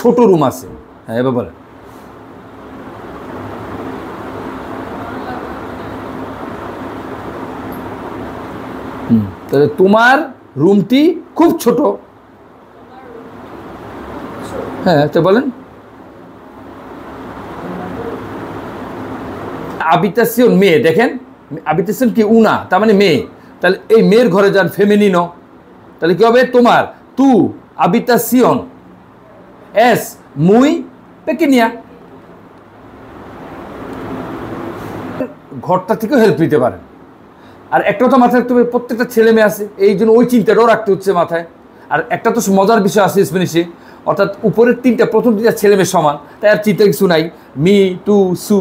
ছোট রুম আছে। হ্যাঁ এবার বলেন। তাহলে তোমার রুমটি খুব ছোট। হ্যাঁ তো বলেন। habitación মেয়ে, দেখেন habitación কি উনা, তার মানে মেয়ে। তাহলে এই মেয়ের ঘরে যান, ফেমিনিনো, তাহলে কি হবে তোমার তু habitación es muy pequeña। ঘরটা থেকেও হেল্প নিতে পারেন। আর একটা তো মাথায় রাখতে হবে, প্রত্যেকটা ছেলে মেয়ে আছে, এই জন্য ওই চিন্তাটাও রাখতে হচ্ছে মাথায়। আর একটা তো মজার বিষয় আছে স্প্যানিশে, অর্থাৎ উপরের তিনটা, প্রথম তিনটা ছেলে মেয়ে সমান, তাই আর চিন্তা কিছু নাই, মি টু সু।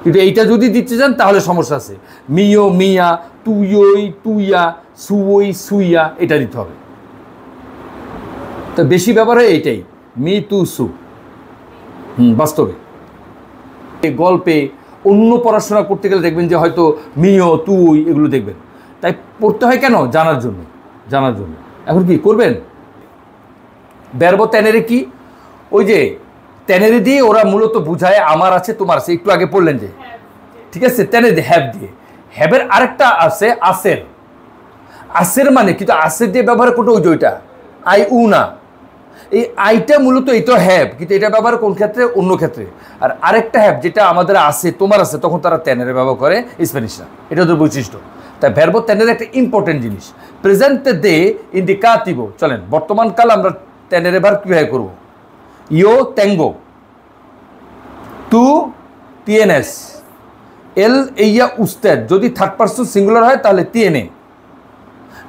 কিন্তু এইটা যদি দিতে চান তাহলে সমস্যা আছে, মিও মিয়া, তুইই তুইয়া, সুই সুইয়া, এটা দিতে হবে। তো বেশি ব্যাপার হয় এইটাই, মি টু সু। বাস্তবে গল্পে অন্য পড়াশোনা করতে গেলে দেখবেন যে হয়তো মিও তুই এগুলো দেখবেন, তাই পড়তে হয় কেন? জানার জন্য, জানার জন্য। এখন কি করবেন? বেরবো তেনেরে কি, ওই যে তেনেরে দিয়ে ওরা মূলত বুঝায় আমার আছে তোমার আছে, একটু আগে পড়লেন যে, ঠিক আছে, তেনে দিয়ে হ্যাভ দিয়ে। হ্যাভের আরেকটা আছে আসের। আসের মানে কিন্তু আসের দিয়ে ব্যবহার করতে ওই যে ওইটা আই উ না, এই আইটা মূলত এটা হ্যাভ, কিন্তু এটা ব্যবহার কোন ক্ষেত্রে? অন্য ক্ষেত্রে। আর আরেকটা হ্যাভ যেটা আমাদের আছে তোমার আছে, তখন তারা তেনের ব্যবহার করে স্প্যানিশরা, এটা ওদের বৈশিষ্ট্য। তাই ভ্যারবো তেনের একটা ইম্পর্টেন্ট জিনিস। প্রেজেন্টে দে ইন্ডিকাতিভো, চলেন বর্তমান কাল আমরা তেনের ভার কীভাবে করবো? ইও তেঙ্গো, তু টিএনএস, এল এইয়া উস্তেদ, যদি থার্ড পার্সন সিঙ্গুলার হয় তাহলে তিয়েনে।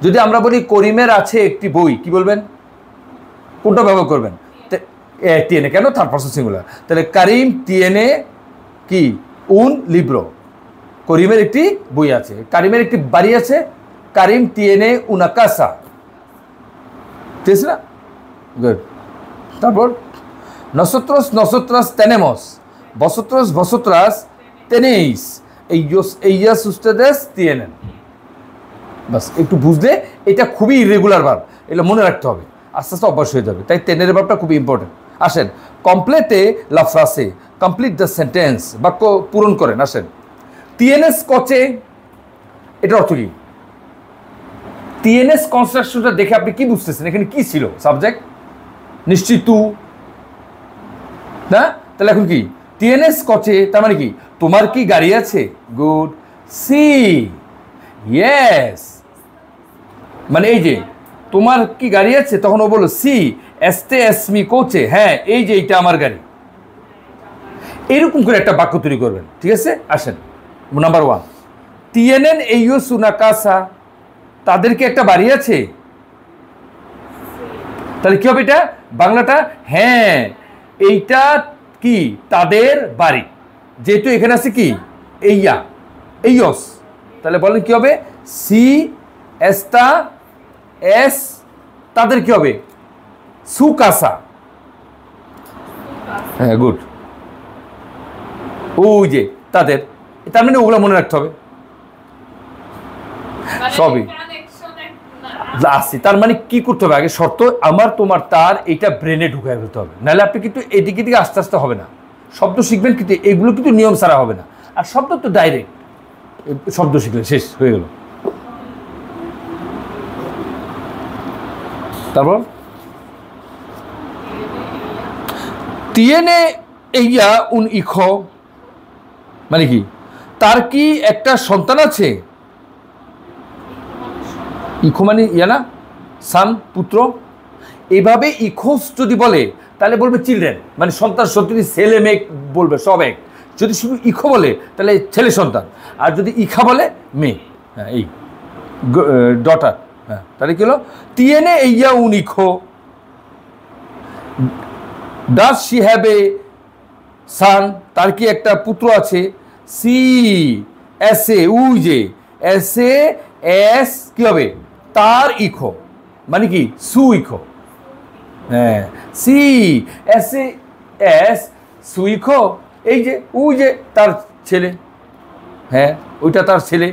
যদি আমরা বলি করিমের আছে একটি বই, কি বলবেন? কোনটা ব্যবহার করবেন? টিএনএ। কেন? Third person singular. তাহলে কারিম টিএনএ কি উন লিব্রো, করিমের একটি বই আছে, কারিমের একটি বাড়ি আছে, কারিম টিএনএ উনা কাসা, ঠিক আছে না? গুড। তারপর nosotros nosotras tenemos, vosotros vosotras tenéis, ellas ustedes tienen। বাস একটু বুঝলে এটা খুবই ইরেগুলার ভার্ব, এটা মনে রাখতে হবে, আস্তে আস্তে অভ্যাস হয়ে যাবে। তাই তেনের ভার্বটা খুবই ইম্পর্টেন্ট। আসেন কমপ্লেটে লা ফ্রাসে, কমপ্লিট দ্য সেন্টেন্স, বাক্য পূরণ করেন। আসেন টিএনএস কচে, এটার অর্থ কি? টিএনএস কনস্ট্রাকশনটা দেখে আপনি কি বুঝতেছেন? এখানে কি ছিল? সাবজেক্ট নিশ্চিত তু না, তাহলে এখন কি টিএনএস কচে, তার মানে কি তোমার কি গাড়ি আছে? গুড। সি ইয়েস, মানে এই যে তোমার কি গাড়ি আছে, তখন ও বললো সি এস্তে এসমি কোচে, হ্যাঁ এই যে এইটা আমার গাড়ি। এইরকম করে একটা বাক্য তৈরি করবেন, ঠিক আছে? আসেন নাম্বার 1, টিএনএন এইয়ুস উনা কাসা, তাদের কি একটা বাড়ি আছে? তাহলে কি হবে এটা বাংলাটা? হ্যাঁ এইটা কি তাদের বাড়ি, যেহেতু এখানে আছে কি এইয়া এইয়স, তাহলে বলেন কি হবে? সি এস্তা এস, তাদের কি হবে? সু কাসা। হ্যাঁ গুড। ওই যে তাদের, তার মানে ওগুলো মনে রাখতে হবে সবই আসি। তার মানে কি করতে হবে? আগে শর্ত আমার তোমার তার, এটা ব্রেনে ঢুকাই ফেলতে হবে, নাহলে আপনি কিন্তু এদিকে দিকে আস্তে আস্তে হবে না। শব্দ শিখবেন কিন্তু এগুলো কিন্তু নিয়ম ছাড়া হবে না। আর শব্দ তো ডাইরেক্ট, শব্দ শিখলে শেষ হয়ে গেল। তারপর tiene ella un hijo, মানে কি তার কি একটা সন্তান আছে? ইখো মানে ইয়া না, সান পুত্র। এইভাবে ইখোস যদি বলে তাহলে বলবে চিলড্রেন, মানে সন্তান সন্ততি, ছেলে মেয়ে বলবে সব এক। যদি শুধু ইখো বলে তাহলে ছেলে সন্তান, আর যদি ইখা বলে মেয়ে, হ্যাঁ এই ডটার। হ্যাঁ তাহলে কি হলো? tiene ella un hijo, does she have a son, তার কি একটা পুত্র আছে? সি এস এ, উই যে এস এ এস কি হবে? তার ইখো, মানে কি সু ইখো। হ্যাঁ সি এস এ এস সু ইখো, এই যে উই যে তার ছেলে, হ্যাঁ ওইটা তার ছেলে।